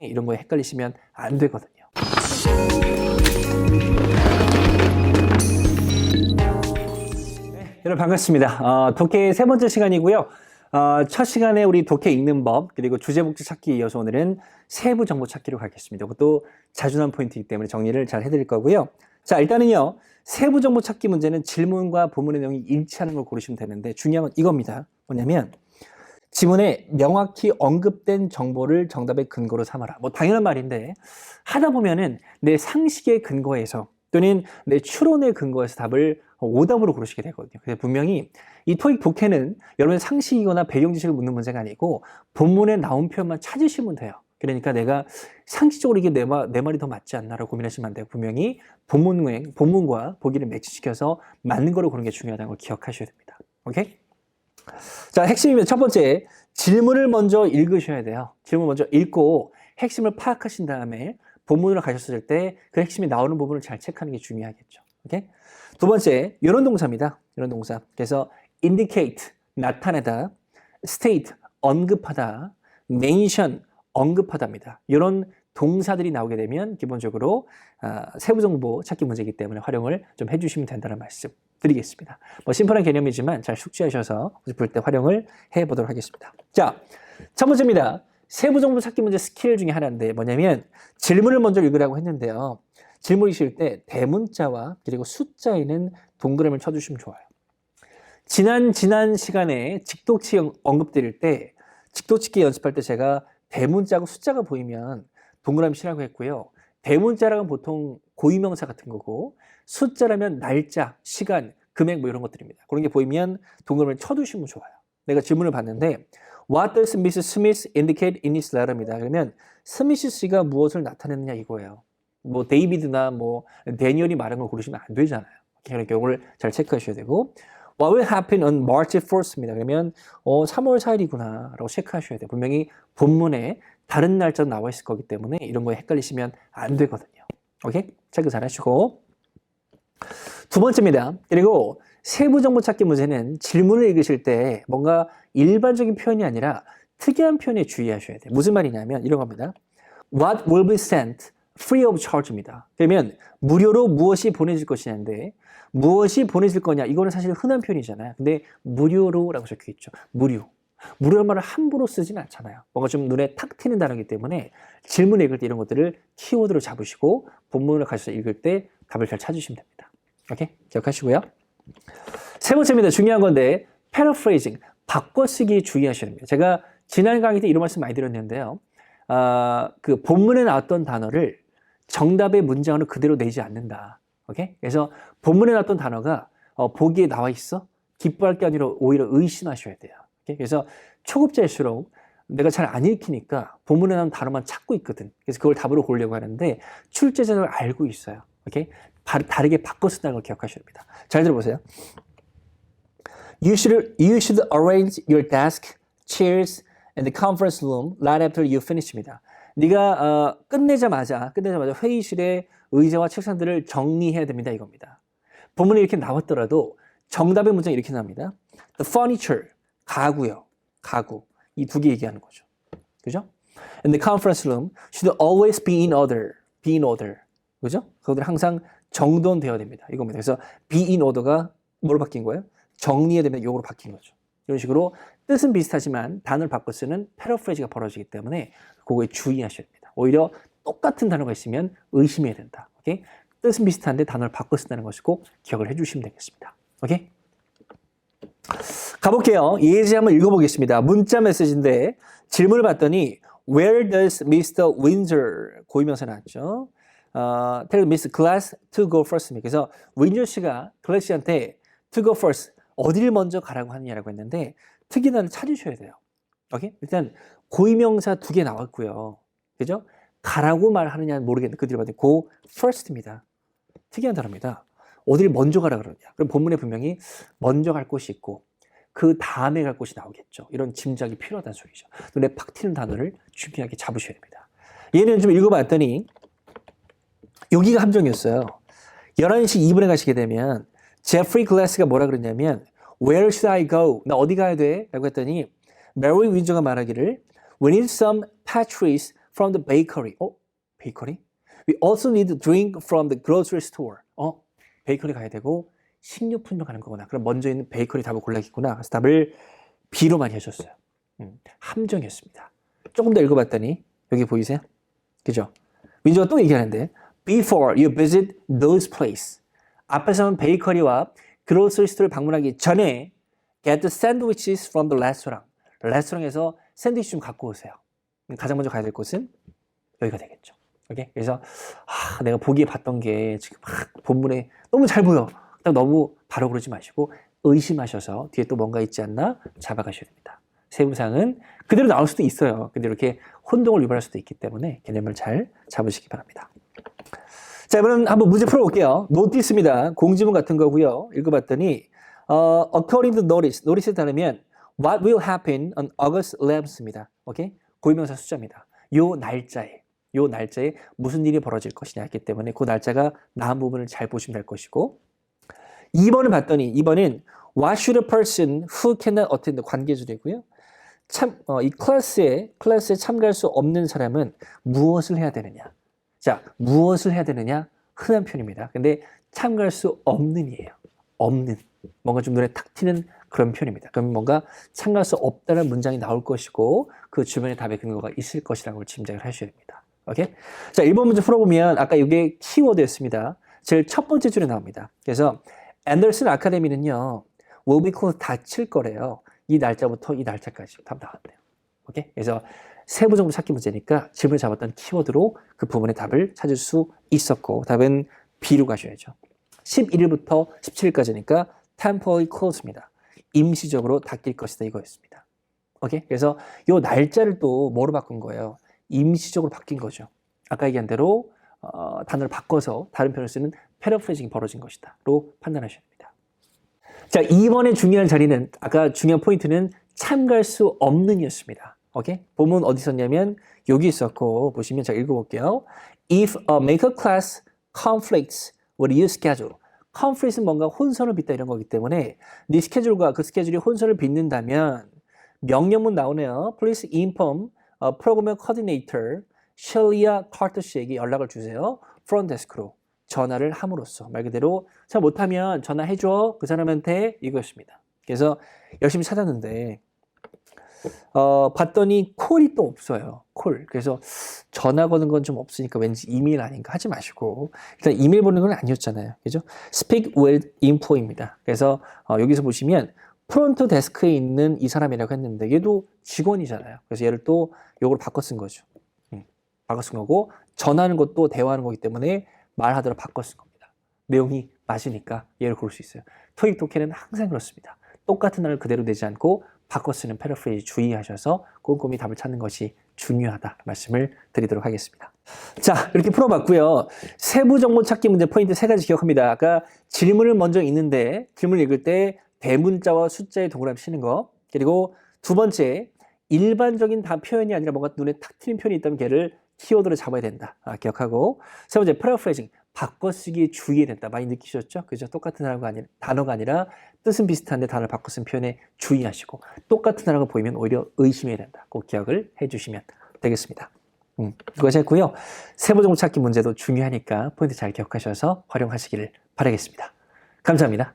이런 거에 헷갈리시면 안 되거든요. 네, 여러분 반갑습니다. 독해 세 번째 시간이고요. 첫 시간에 우리 독해 읽는 법 그리고 주제 목적 찾기 이어서 오늘은 세부 정보 찾기로 가겠습니다. 이것도 자주 나온 포인트이기 때문에 정리를 잘 해드릴 거고요. 자, 일단은요. 세부 정보 찾기 문제는 질문과 본문의 내용이 일치하는 걸 고르시면 되는데 중요한 건 이겁니다. 뭐냐면 지문에 명확히 언급된 정보를 정답의 근거로 삼아라. 뭐 당연한 말인데 하다 보면은 내 상식의 근거에서 또는 내 추론의 근거에서 답을 오답으로 고르시게 되거든요. 그래서 분명히 이 토익 독해는 여러분의 상식이거나 배경 지식을 묻는 문제가 아니고 본문에 나온 표현만 찾으시면 돼요. 그러니까 내가 상식적으로 이게 내 말이 더 맞지 않나라고 고민하시면 안 돼요. 분명히 본문과 보기를 매치시켜서 맞는 거로 고르는 게 중요하다는 걸 기억하셔야 됩니다. 오케이? 자, 핵심입니다. 첫 번째, 질문을 먼저 읽으셔야 돼요. 질문 먼저 읽고 핵심을 파악하신 다음에 본문으로 가셨을 때 그 핵심이 나오는 부분을 잘 체크하는 게 중요하겠죠. 오케이? 두 번째, 이런 동사입니다. 이런 동사. 그래서 indicate, 나타내다, state, 언급하다, mention, 언급하다입니다. 이런 동사들이 나오게 되면 기본적으로 세부 정보 찾기 문제이기 때문에 활용을 좀 해주시면 된다는 말씀 드리겠습니다. 뭐 심플한 개념이지만 잘 숙지하셔서 볼 때 활용을 해보도록 하겠습니다. 자, 첫 번째입니다. 세부 정보 찾기 문제 스킬 중에 하나인데 뭐냐면 질문을 먼저 읽으라고 했는데요. 질문 읽으실 때 대문자와 그리고 숫자에는 동그라미를 쳐주시면 좋아요. 지난 시간에 직독치 언급드릴 때 직독치기 연습할 때 제가 대문자하고 숫자가 보이면 동그라미 치라고 했고요. 대문자라면 보통 고유명사 같은 거고 숫자라면 날짜, 시간, 금액 뭐 이런 것들입니다. 그런 게 보이면 동그라미를 쳐두시면 좋아요. 내가 질문을 봤는데 What does Mrs. Smith indicate in his letter입니다. 그러면 스미스 씨가 무엇을 나타내느냐 이거예요. 뭐 데이비드나 뭐 데니얼이 말한 걸 고르시면 안 되잖아요. 그러니까 이걸 잘 체크하셔야 되고 What will happen on March 4th입니다. 그러면 3월 4일이구나 라고 체크하셔야 돼요. 분명히 본문에 다른 날짜도 나와 있을 거기 때문에 이런 거에 헷갈리시면 안 되거든요. 오케이? 체크 잘 하시고 두 번째입니다. 그리고 세부 정보 찾기 문제는 질문을 읽으실 때 뭔가 일반적인 표현이 아니라 특이한 표현에 주의하셔야 돼요. 무슨 말이냐면 이런 겁니다. What will be sent free of charge입니다. 그러면 무료로 무엇이 보내질 것이냐인데 무엇이 보내질 거냐 이거는 사실 흔한 표현이잖아요. 근데 무료로라고 적혀 있죠. 무료란 말을 함부로 쓰진 않잖아요. 뭔가 좀 눈에 탁 튀는 단어이기 때문에 질문 읽을 때 이런 것들을 키워드로 잡으시고 본문을 가셔서 읽을 때 답을 잘 찾으시면 됩니다. 오케이? 기억하시고요. 세 번째입니다. 중요한 건데 paraphrasing, 바꿔쓰기 주의하셔야 됩니다. 제가 지난 강의 때 이런 말씀 많이 드렸는데요. 그 본문에 나왔던 단어를 정답의 문장으로 그대로 내지 않는다. 오케이? 그래서 본문에 나왔던 단어가 보기에 나와 있어? 기뻐할 게 아니라 오히려 의심하셔야 돼요. 오케이? 그래서 초급자일수록 내가 잘 안 읽히니까 본문에 나온 단어만 찾고 있거든. 그래서 그걸 답으로 고르려고 하는데 출제자를 알고 있어요. 오케이? 다르게 바꿔 쓴다는 걸 기억하셔야 됩니다. 잘 들어보세요. You should arrange your desk, chairs, and the conference room right after you finish입니다. 네가 끝내자마자 회의실의 의자와 책상들을 정리해야 됩니다. 이겁니다. 본문에 이렇게 나왔더라도 정답의 문장이 이렇게 나옵니다. The furniture, 가구. 이 두 개 얘기하는 거죠. 그죠? And the conference room should always be in order. 그죠? 그것들 항상 정돈되어야 됩니다. 이겁니다. 그래서 be in order가 뭐로 바뀐 거예요? 정리해야 됩니다. 요거로 바뀐 거죠. 이런 식으로 뜻은 비슷하지만 단어를 바꿔 쓰는 패러프레이즈가 벌어지기 때문에 그거에 주의하셔야 됩니다. 오히려 똑같은 단어가 있으면 의심해야 된다. 오케이? 뜻은 비슷한데 단어를 바꿔 쓴다는 것을 꼭 기억을 해주시면 되겠습니다. 오케이? 가볼게요. 예제 한번 읽어보겠습니다. 문자 메시지인데 질문을 봤더니 Where does Mr. Windsor 고유명사 나왔죠? Tell Miss Glass to go first. 그래서 윈저 씨가 글래스 씨한테 to go first 어디를 먼저 가라고 하느냐라고 했는데 특이한 단어를 찾으셔야 돼요. 오케이? 일단 고유명사 두 개 나왔고요. 그죠? 가라고 말하느냐는 모르겠는데 그 뒤로 봤더니 go first입니다. 특이한 단어입니다. 어디를 먼저 가라 그러냐. 그럼 본문에 분명히 먼저 갈 곳이 있고 그 다음에 갈 곳이 나오겠죠. 이런 짐작이 필요하다는 소리죠. 눈에 팍 튀는 단어를 중요하게 잡으셔야 됩니다. 얘는 좀 읽어봤더니 여기가 함정이었어요. 11시 2분에 가시게 되면 제프리 글래스가 뭐라 그랬냐면 Where should I go? 나 어디 가야 돼? 라고 했더니 메리 윈저가 말하기를 We need some pastries from the bakery. 베이커리? We also need to drink from the grocery store. 베이커리 가야 되고 식료품도 가는 거구나. 그럼 먼저 있는 베이커리 답을 골라야겠구나. 그래서 답을 B로 많이 해줬어요. 함정이었습니다. 조금 더 읽어봤더니 여기 보이세요? 그죠? 민주가 또 얘기하는데 Before you visit those places. 앞에서는 베이커리와 grocery store를 방문하기 전에 get the sandwiches from the restaurant. 레스토랑에서 샌드위치 좀 갖고 오세요. 가장 먼저 가야 될 곳은 여기가 되겠죠. 오케이? 그래서 내가 보기에 봤던 게 지금 막 본문에 너무 잘 보여. 너무 바로 그러지 마시고 의심하셔서 뒤에 또 뭔가 있지 않나 잡아가셔야 됩니다. 세부사항은 그대로 나올 수도 있어요. 근데 이렇게 혼동을 유발할 수도 있기 때문에 개념을 잘 잡으시기 바랍니다. 자, 이번엔 한번 문제 풀어볼게요. 노티스입니다. 공지문 같은 거고요. 읽어봤더니 according to notice, notice에 따르면 what will happen on August 11th입니다. 오케이? 고유명사 숫자입니다. 요 날짜에 무슨 일이 벌어질 것이냐 했기 때문에 그 날짜가 나온 부분을 잘 보시면 될 것이고 2번을 봤더니 2번은 what should a person who cannot attend 관계주되고요. 이 클래스에 참가할 수 없는 사람은 무엇을 해야 되느냐. 자, 무엇을 해야 되느냐? 흔한 표현입니다. 근데 참가할 수 없는이에요. 없는. 뭔가 좀 눈에 탁 튀는 그런 표현입니다. 그럼 뭔가 참가할 수 없다는 문장이 나올 것이고 그 주변에 답의 근거가 있을 것이라는 걸 짐작을 하셔야 됩니다. 오케이? 자, 1번 문제 풀어보면 아까 이게 키워드였습니다. 제일 첫 번째 줄에 나옵니다. 그래서 앤더슨 아카데미는요. will be closed 닫힐 거래요. 이 날짜부터 이 날짜까지 답 나왔대요. 오케이? 그래서 세부 정보 찾기 문제니까 질문을 잡았던 키워드로 그 부분의 답을 찾을 수 있었고 답은 B로 가셔야죠. 11일부터 17일까지니까 temporarily closed입니다. 임시적으로 닫힐 것이다 이거였습니다. 오케이? 그래서 이 날짜를 또 뭐로 바꾼 거예요? 임시적으로 바뀐 거죠. 아까 얘기한 대로 단어를 바꿔서 다른 표현을 쓰는 패러프레이징이 벌어진 것이다 로 판단하셔야 됩니다. 자, 2번의 중요한 자리는 아까 중요한 포인트는 참가할 수 없는 이었습니다. 오케이? 본문 어디 있었냐면 여기 있었고 보시면 제가 읽어볼게요. If a maker class conflicts with your schedule. conflict은 뭔가 혼선을 빚다 이런 거기 때문에 네 스케줄과 그 스케줄이 혼선을 빚는다면 명령문 나오네요. Please inform program coordinator 셜리아 카터 씨에게 연락을 주세요. front desk로 전화를 함으로써 말 그대로 잘 못하면 전화해줘 그 사람한테 이것입니다. 그래서 열심히 찾았는데 봤더니 콜이 또 없어요. 콜. 그래서 전화 거는 건 좀 없으니까 왠지 이메일 아닌가 하지 마시고 일단 이메일 보는 건 아니었잖아요. 그죠? Speak with info입니다. 그래서 여기서 보시면 프론트 데스크에 있는 이 사람이라고 했는데 얘도 직원이잖아요. 그래서 얘를 또 요걸 바꿔 쓴 거죠. 바꿔 쓴 거고 전화하는 것도 대화하는 거기 때문에 말하더라 바꿔 쓴 겁니다. 내용이 맞으니까 얘를 고를 수 있어요. 토익 독해는 항상 그렇습니다. 똑같은 말을 그대로 내지 않고 바꿔 쓰는 패러프레이즈 주의하셔서 꼼꼼히 답을 찾는 것이 중요하다 말씀을 드리도록 하겠습니다. 자, 이렇게 풀어봤고요. 세부 정보 찾기 문제 포인트 3가지 기억합니다. 아까 질문을 먼저 읽는데 질문을 읽을 때 대문자와 숫자의 동그라미 치는 거. 그리고 두 번째, 일반적인 다 표현이 아니라 뭔가 눈에 탁 튀는 표현이 있다면 걔를 키워드로 잡아야 된다. 기억하고. 세 번째, 패러프레이징. 바꿔쓰기에 주의해야 된다. 많이 느끼셨죠? 그죠? 똑같은 단어가 아니라 뜻은 비슷한데 단어를 바꿔 쓴 표현에 주의하시고 똑같은 단어가 보이면 오히려 의심해야 된다. 꼭 기억을 해주시면 되겠습니다. 그것이 했고요. 세부 정보 찾기 문제도 중요하니까 포인트 잘 기억하셔서 활용하시기를 바라겠습니다. 감사합니다.